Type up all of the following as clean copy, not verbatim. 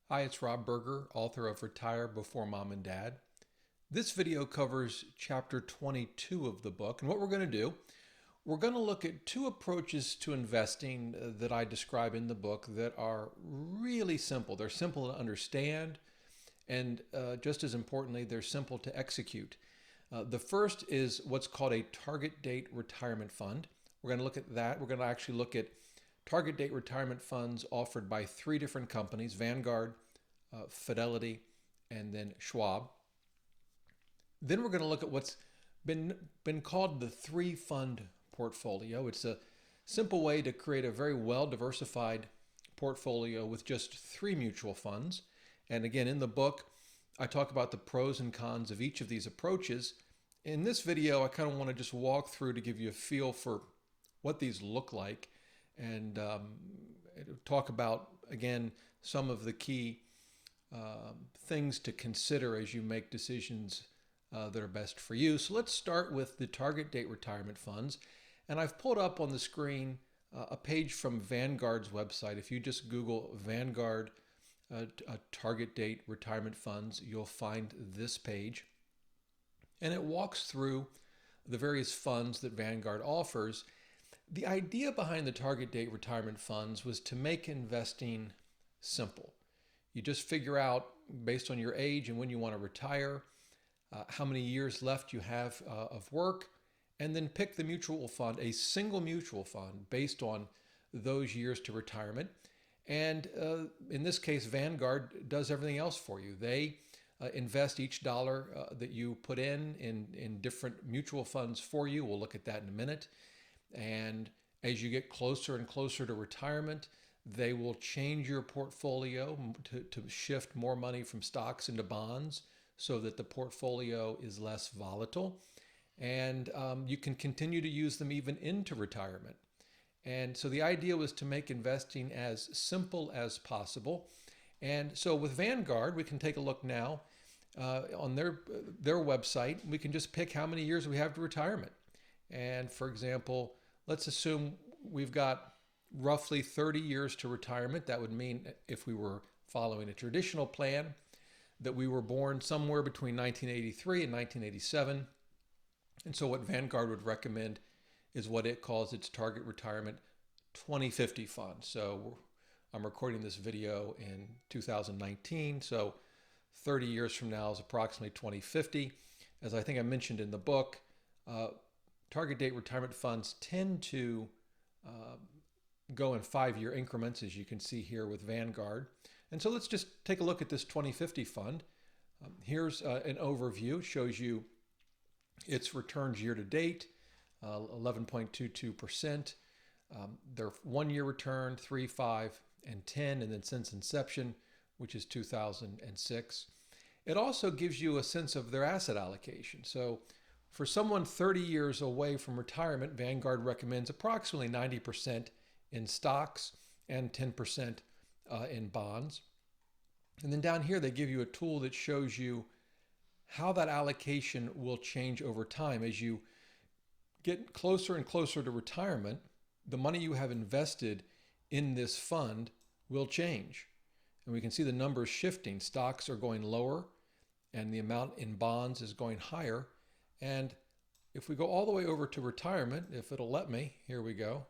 Hi, it's Rob Berger, author of Retire Before Mom and Dad. This video covers chapter 22 of the book, and what we're going to do, we're going to look at two approaches to investing that I describe in the book that are really simple. They're simple to understand, and just as importantly, they're simple to execute. The first is what's called a target date retirement fund. We're going to look at that. We're going to actually look at target date retirement funds offered by three different companies: Vanguard, Fidelity, and then Schwab. Then we're going to look at what's been called the three fund portfolio. It's a simple way to create a very well diversified portfolio with just three mutual funds. And again, in the book, I talk about the pros and cons of each of these approaches. In this video, I kind of want to just walk through to give you a feel for what these look like and talk about, again, some of the key things to consider as you make decisions that are best for you. So let's start with the target date retirement funds. And I've pulled up on the screen a page from Vanguard's website. If you just Google Vanguard target date retirement funds, you'll find this page. And it walks through the various funds that Vanguard offers. The idea behind the target date retirement funds was to make investing simple. You just figure out, based on your age and when you want to retire, how many years left you have of work, and then pick the mutual fund, a single mutual fund based on those years to retirement. And in this case, Vanguard does everything else for you. They invest each dollar that you put in different mutual funds for you. We'll look at that in a minute. And as you get closer and closer to retirement, they will change your portfolio to shift more money from stocks into bonds so that the portfolio is less volatile. And you can continue to use them even into retirement. And so the idea was to make investing as simple as possible. And so with Vanguard, we can take a look now on their website. We can just pick how many years we have to retirement. And for example, let's assume we've got roughly 30 years to retirement. That would mean, if we were following a traditional plan, that we were born somewhere between 1983 and 1987. And so what Vanguard would recommend is what it calls its Target Retirement 2050 fund. So I'm recording this video in 2019. So 30 years from now is approximately 2050. As I think I mentioned in the book, target date retirement funds tend to go in 5-year increments, as you can see here with Vanguard. And so let's just take a look at this 2050 fund. Here's an overview. It shows you its returns year to date, 11.22%. Their 1-year return, 3, 5, and 10, and then since inception, which is 2006. It also gives you a sense of their asset allocation. So for someone 30 years away from retirement, Vanguard recommends approximately 90% in stocks and 10% in bonds. And then down here, they give you a tool that shows you how that allocation will change over time. As you get closer and closer to retirement, the money you have invested in this fund will change. And we can see the numbers shifting. Stocks are going lower and the amount in bonds is going higher. And if we go all the way over to retirement, if it'll let me, here we go,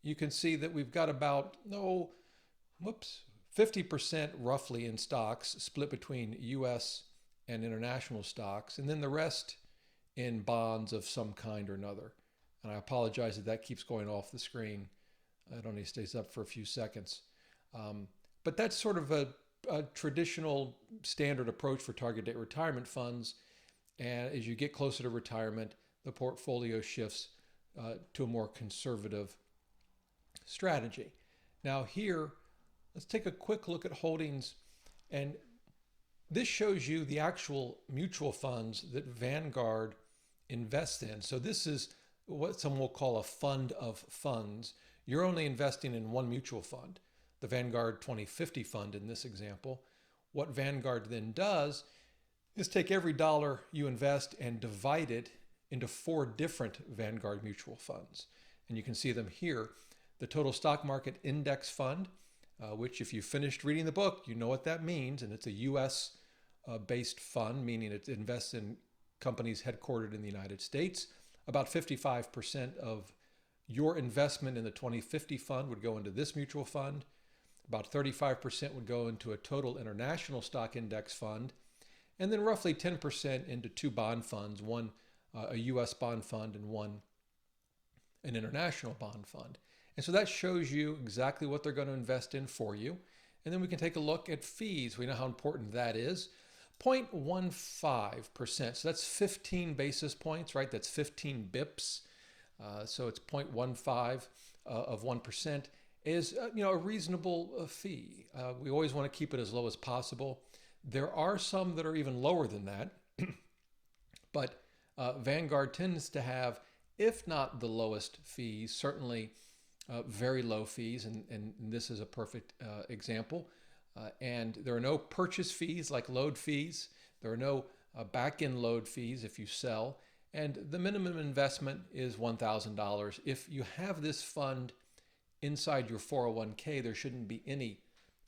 you can see that we've got about, 50% roughly in stocks, split between US and international stocks, and then the rest in bonds of some kind or another. And I apologize that keeps going off the screen. It only stays up for a few seconds. But that's sort of a traditional standard approach for target date retirement funds. And as you get closer to retirement, the portfolio shifts to a more conservative strategy. Now here, let's take a quick look at holdings. And this shows you the actual mutual funds that Vanguard invests in. So this is what some will call a fund of funds. You're only investing in one mutual fund, the Vanguard 2050 fund in this example. What Vanguard then does is take every dollar you invest and divide it into 4 different Vanguard mutual funds. And you can see them here. The total stock market index fund, which if you finished reading the book, you know what that means. And it's a U.S. Based fund, meaning it invests in companies headquartered in the United States. About 55% of your investment in the 2050 fund would go into this mutual fund. About 35% would go into a total international stock index fund. And then roughly 10% into two bond funds, one a U.S. bond fund and one an international bond fund. And so that shows you exactly what they're going to invest in for you. And then we can take a look at fees. We know how important that is. 0.15%. So that's 15 basis points, right? That's 15 bips. So it's 0.15 of 1% is a reasonable fee. We always want to keep it as low as possible. There are some that are even lower than that, but Vanguard tends to have, if not the lowest fees, certainly very low fees, and this is a perfect example. And there are no purchase fees like load fees. There are no back-end load fees if you sell. And the minimum investment is $1,000. If you have this fund inside your 401k, there shouldn't be any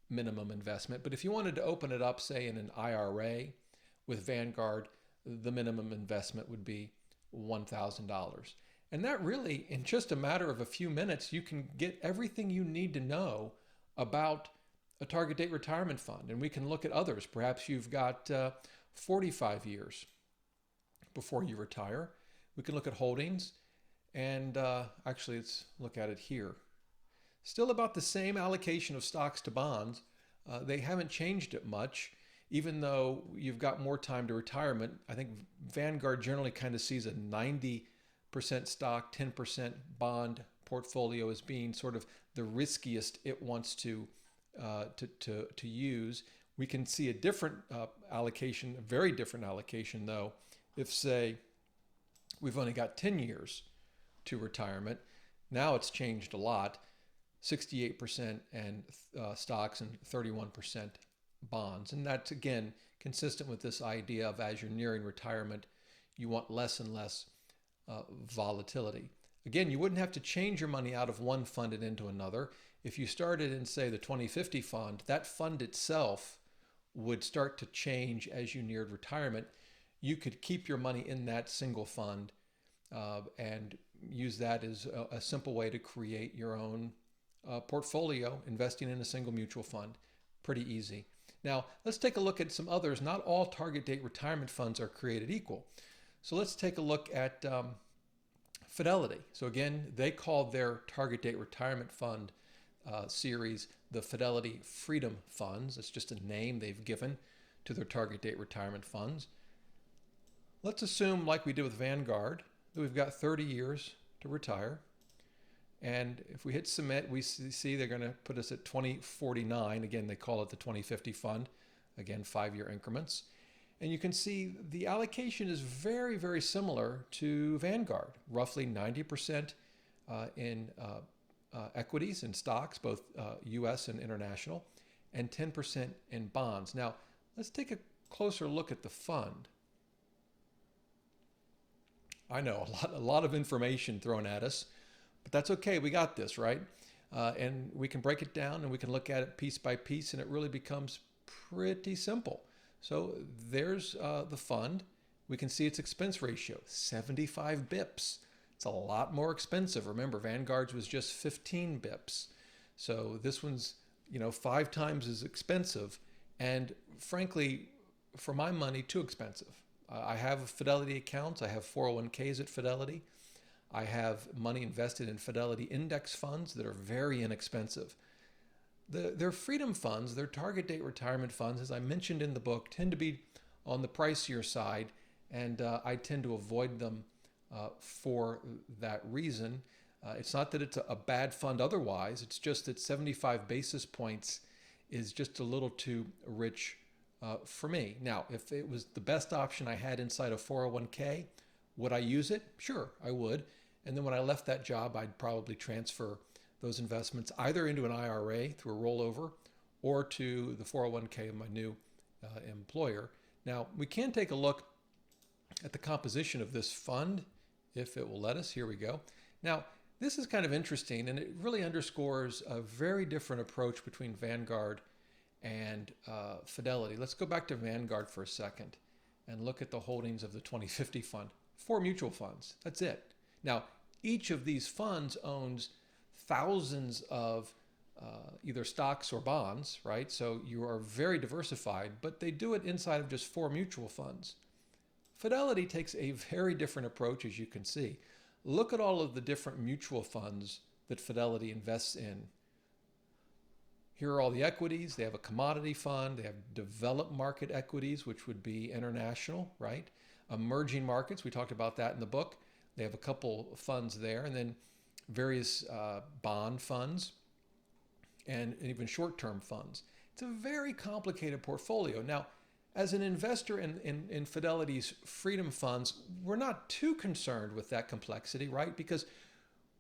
minimum investment. But if you wanted to open it up, say in an IRA with Vanguard, the minimum investment would be $1,000. And that really, in just a matter of a few minutes, you can get everything you need to know about a target date retirement fund. And we can look at others. Perhaps you've got 45 years before you retire. We can look at holdings. And actually, let's look at it here. Still about the same allocation of stocks to bonds. They haven't changed it much, even though you've got more time to retirement. I think Vanguard generally kind of sees a 90% stock, 10% bond portfolio as being sort of the riskiest it wants to use. We can see a different allocation, a very different allocation though, if say we've only got 10 years to retirement. Now it's changed a lot. 68% and stocks and 31% bonds. And that's, again, consistent with this idea of as you're nearing retirement, you want less and less volatility. Again, you wouldn't have to change your money out of one fund and into another. If you started in, say, the 2050 fund, that fund itself would start to change as you neared retirement. You could keep your money in that single fund and use that as a simple way to create your own portfolio, investing in a single mutual fund. Pretty easy. Now, let's take a look at some others. Not all target date retirement funds are created equal. So let's take a look at Fidelity. So again, they call their target date retirement fund series the Fidelity Freedom Funds. It's just a name they've given to their target date retirement funds. Let's assume, like we did with Vanguard, that we've got 30 years to retire. And if we hit submit, we see they're going to put us at 2049. Again, they call it the 2050 fund. Again, 5-year increments. And you can see the allocation is very, very similar to Vanguard. Roughly 90% in equities and stocks, both U.S. and international, and 10% in bonds. Now, let's take a closer look at the fund. I know, a lot of information thrown at us. But that's okay, we got this, right? And we can break it down and we can look at it piece by piece and it really becomes pretty simple. So there's the fund. We can see its expense ratio, 75 bips. It's a lot more expensive. Remember, Vanguard's was just 15 bips. So this one's 5 times as expensive. And frankly, for my money, too expensive. I have Fidelity accounts. I have 401ks at Fidelity. I have money invested in Fidelity index funds that are very inexpensive. Their freedom funds, their target date retirement funds, as I mentioned in the book, tend to be on the pricier side, and I tend to avoid them for that reason. It's not that it's a bad fund otherwise, it's just that 75 basis points is just a little too rich for me. Now, if it was the best option I had inside a 401k, would I use it? Sure, I would. And then when I left that job, I'd probably transfer those investments either into an IRA through a rollover or to the 401k of my new employer. Now, we can take a look at the composition of this fund if it will let us. Here we go. Now, This is kind of interesting, and it really underscores a very different approach between Vanguard and Fidelity. Let's go back to Vanguard for a second and look at the holdings of the 2050 fund. 4 mutual funds, that's it. Now, each of these funds owns thousands of either stocks or bonds, right? So you are very diversified, but they do it inside of just 4 mutual funds. Fidelity takes a very different approach, as you can see. Look at all of the different mutual funds that Fidelity invests in. Here are all the equities. They have a commodity fund. They have developed market equities, which would be international, right? Emerging markets, we talked about that in the book. They have a couple funds there, and then various bond funds and even short-term funds. It's a very complicated portfolio. Now, as an investor in Fidelity's Freedom Funds, we're not too concerned with that complexity, right? Because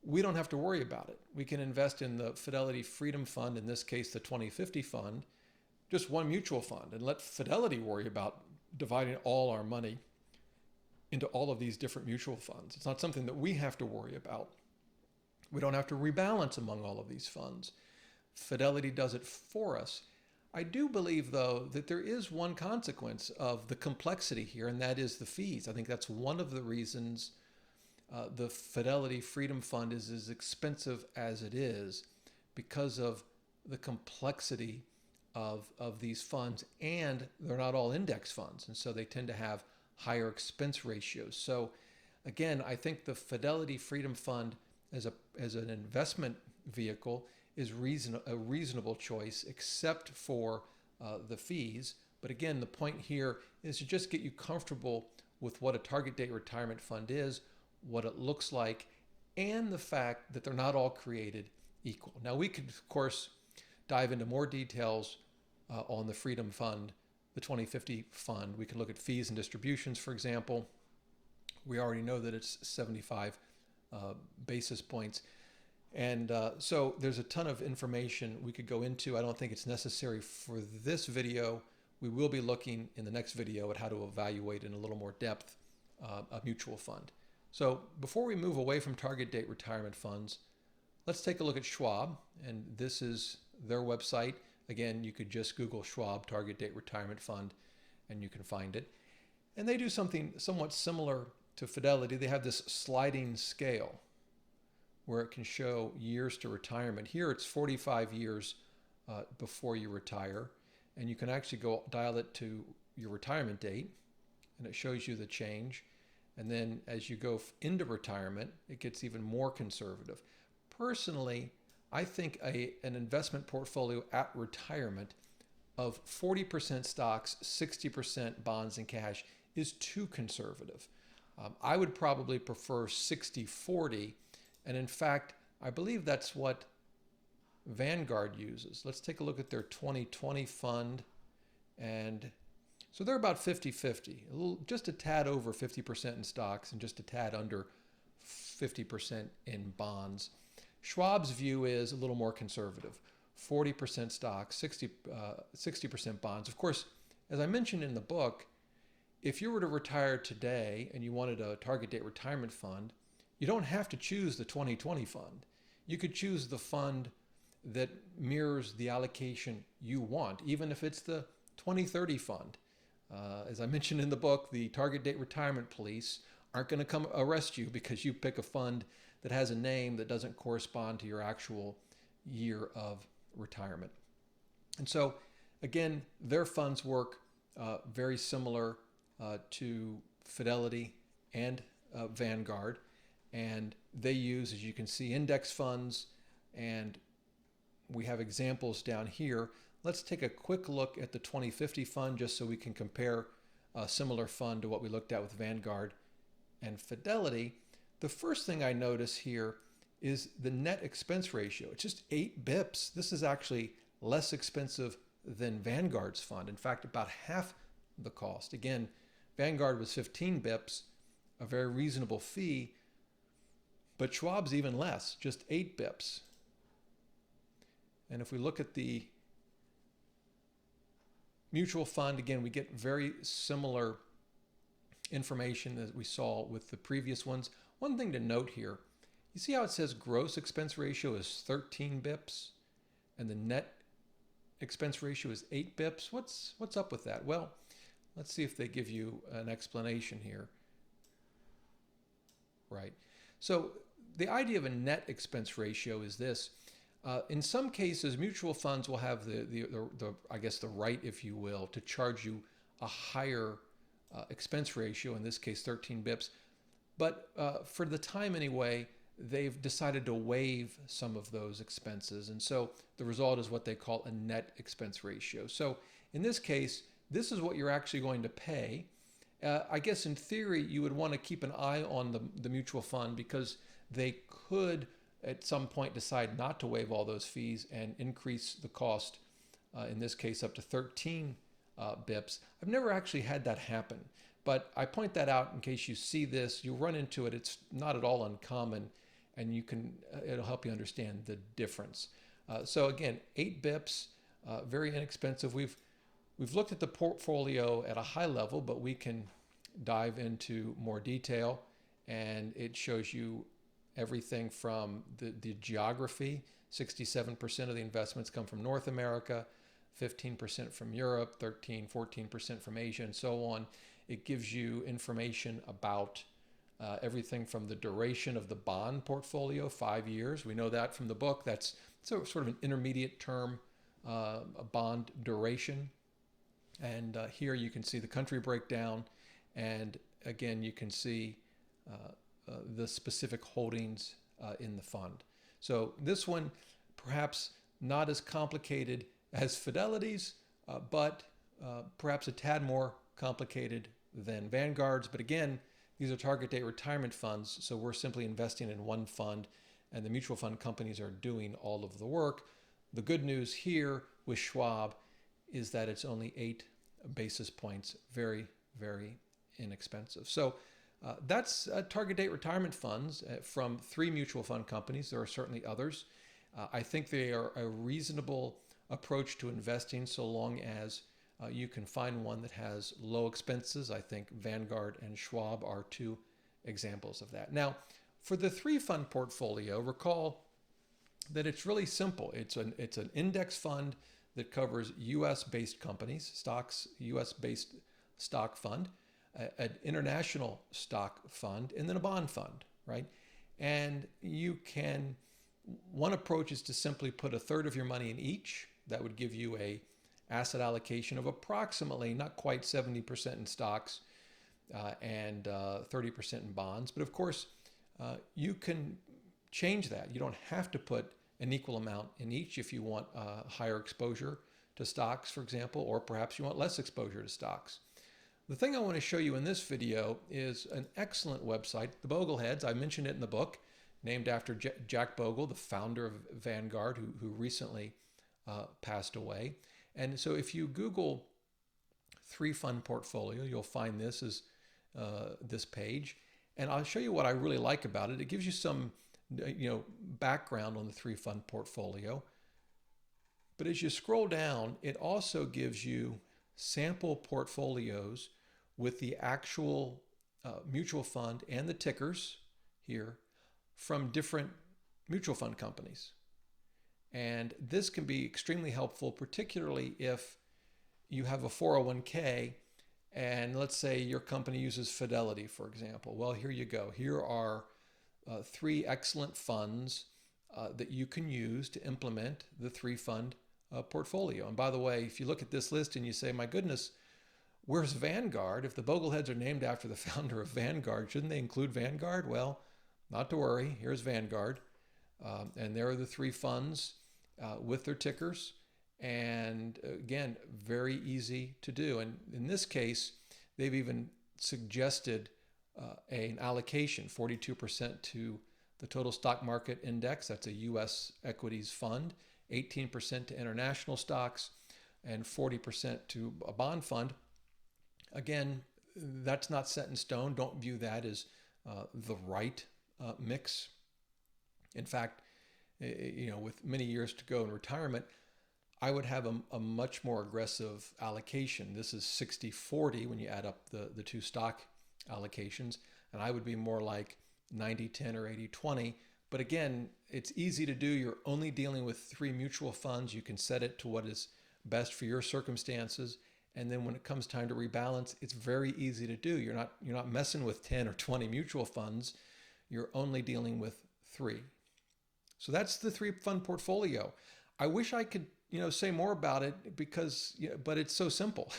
we don't have to worry about it. We can invest in the Fidelity Freedom Fund, in this case, the 2050 fund, just one mutual fund, and let Fidelity worry about dividing all our money into all of these different mutual funds. It's not something that we have to worry about. We don't have to rebalance among all of these funds. Fidelity does it for us. I do believe, though, that there is one consequence of the complexity here, and that is the fees. I think that's one of the reasons the Fidelity Freedom Fund is as expensive as it is, because of the complexity of these funds, and they're not all index funds, and so they tend to have higher expense ratios. So again, I think the Fidelity Freedom Fund as an investment vehicle is a reasonable choice, except for the fees. But again, the point here is to just get you comfortable with what a target date retirement fund is, what it looks like, and the fact that they're not all created equal. Now, we could, of course, dive into more details on the Freedom Fund, the 2050 fund. We can look at fees and distributions, for example. We already know that it's 75 basis points. And so there's a ton of information we could go into. I don't think it's necessary for this video. We will be looking in the next video at how to evaluate in a little more depth a mutual fund. So before we move away from target date retirement funds, let's take a look at Schwab. And this is their website. Again, you could just Google Schwab target date retirement fund and you can find it. And they do something somewhat similar to Fidelity. They have this sliding scale where it can show years to retirement. Here it's 45 years before you retire, and you can actually go dial it to your retirement date, and it shows you the change. And then as you go into retirement, it gets even more conservative. Personally, I think an investment portfolio at retirement of 40% stocks, 60% bonds and cash is too conservative. I would probably prefer 60-40. And in fact, I believe that's what Vanguard uses. Let's take a look at their 2020 fund. And so they're about 50-50, just a tad over 50% in stocks and just a tad under 50% in bonds. Schwab's view is a little more conservative, 40% stocks, 60% bonds. Of course, as I mentioned in the book, if you were to retire today and you wanted a target date retirement fund, you don't have to choose the 2020 fund. You could choose the fund that mirrors the allocation you want, even if it's the 2030 fund. As I mentioned in the book, the target date retirement police aren't going to come arrest you because you pick a fund that has a name that doesn't correspond to your actual year of retirement. And so, again, their funds work very similar to Fidelity and Vanguard. And they use, as you can see, index funds, and we have examples down here. Let's take a quick look at the 2050 fund just so we can compare a similar fund to what we looked at with Vanguard and Fidelity. The first thing I notice here is the net expense ratio. It's just 8 bips. This is actually less expensive than Vanguard's fund. In fact, about half the cost. Again, Vanguard was 15 bips, a very reasonable fee. But Schwab's even less, just 8 bips. And if we look at the mutual fund, again, we get very similar information that we saw with the previous ones. One thing to note here, You see how it says gross expense ratio is 13 bips and the net expense ratio is 8 bips? What's up with that? Well, let's see if they give you an explanation here. Right. So the idea of a net expense ratio is this. In some cases, mutual funds will have I guess the right, if you will, to charge you a higher expense ratio, in this case 13 bips. But for the time anyway, they've decided to waive some of those expenses. And so the result is what they call a net expense ratio. So in this case, this is what you're actually going to pay. I guess in theory, you would want to keep an eye on the mutual fund, because they could at some point decide not to waive all those fees and increase the cost, in this case up to 13 bips. I've never actually had that happen, but I point that out in case you see this. You'll run into it. It's not at all uncommon, and it'll help you understand the difference. So again, 8 bips, very inexpensive. We've looked at the portfolio at a high level, but we can dive into more detail, and it shows you everything from the geography. 67% of the investments come from North America, 15% from Europe, 14% from Asia, and so on. It gives you information about everything from the duration of the bond portfolio, 5 years. We know that from the book. That's sort of an intermediate term bond duration. And here you can see the country breakdown, and again you can see the specific holdings in the fund. So this one perhaps not as complicated as Fidelity's, but perhaps a tad more complicated than Vanguard's. But again, these are target date retirement funds, so we're simply investing in one fund, and the mutual fund companies are doing all of the work. The good news here with Schwab is that it's only 8 basis points, very, very inexpensive. So that's target date retirement funds from 3 mutual fund companies. There are certainly others. I think they are a reasonable approach to investing, so long as you can find one that has low expenses. I think Vanguard and Schwab are 2 examples of that. Now, for the 3 fund portfolio, recall that it's really simple. It's an index fund that covers U.S.-based companies, stocks, U.S.-based stock fund, an international stock fund, and then a bond fund, right? And one approach is to simply put 1/3 of your money in each. That would give you a asset allocation of approximately, not quite 70% in stocks and 30% in bonds. But of course, you can change that. You don't have to put an equal amount in each if you want higher exposure to stocks, for example, or perhaps you want less exposure to stocks. The thing I want to show you in this video is an excellent website, the Bogleheads. I mentioned it in the book, named after Jack Bogle, the founder of Vanguard, who recently passed away. And so if you Google 3 fund portfolio, you'll find this page. And I'll show you what I really like about it. It gives you some background on the 3 fund portfolio. But as you scroll down, it also gives you sample portfolios with the actual mutual fund and the tickers here from different mutual fund companies. And this can be extremely helpful, particularly if you have a 401k and let's say your company uses Fidelity, for example. Well, here you go. Here are 3 excellent funds that you can use to implement the 3 fund portfolio. And by the way, if you look at this list and you say, my goodness, where's Vanguard? If the Bogleheads are named after the founder of Vanguard, shouldn't they include Vanguard? Well, not to worry. Here's Vanguard. And there are the 3 funds with their tickers. And again, very easy to do. And in this case, they've even suggested an allocation, 42% to the total stock market index. That's a U.S. equities fund, 18% to international stocks, and 40% to a bond fund. Again, that's not set in stone. Don't view that as the right mix. In fact, with many years to go in retirement, I would have a much more aggressive allocation. This is 60-40 when you add up the 2 stock allocations, and I would be more like 90-10 or 80-20. But again, it's easy to do. You're only dealing with 3 mutual funds. You can set it to what is best for your circumstances. And then when it comes time to rebalance, it's very easy to do. You're not messing with 10 or 20 mutual funds. You're only dealing with 3. So that's the 3-fund portfolio. I wish I could, say more about it but it's so simple.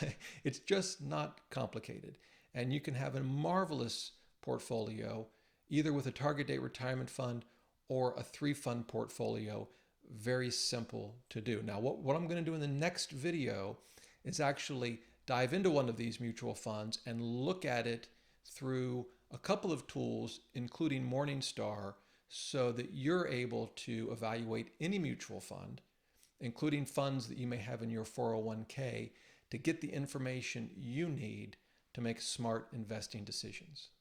It's just not complicated. And you can have a marvelous portfolio either with a target date retirement fund or a 3-fund portfolio. Very simple to do. Now, what I'm going to do in the next video is actually dive into one of these mutual funds and look at it through a couple of tools, including Morningstar, so that you're able to evaluate any mutual fund, including funds that you may have in your 401k, to get the information you need to make smart investing decisions.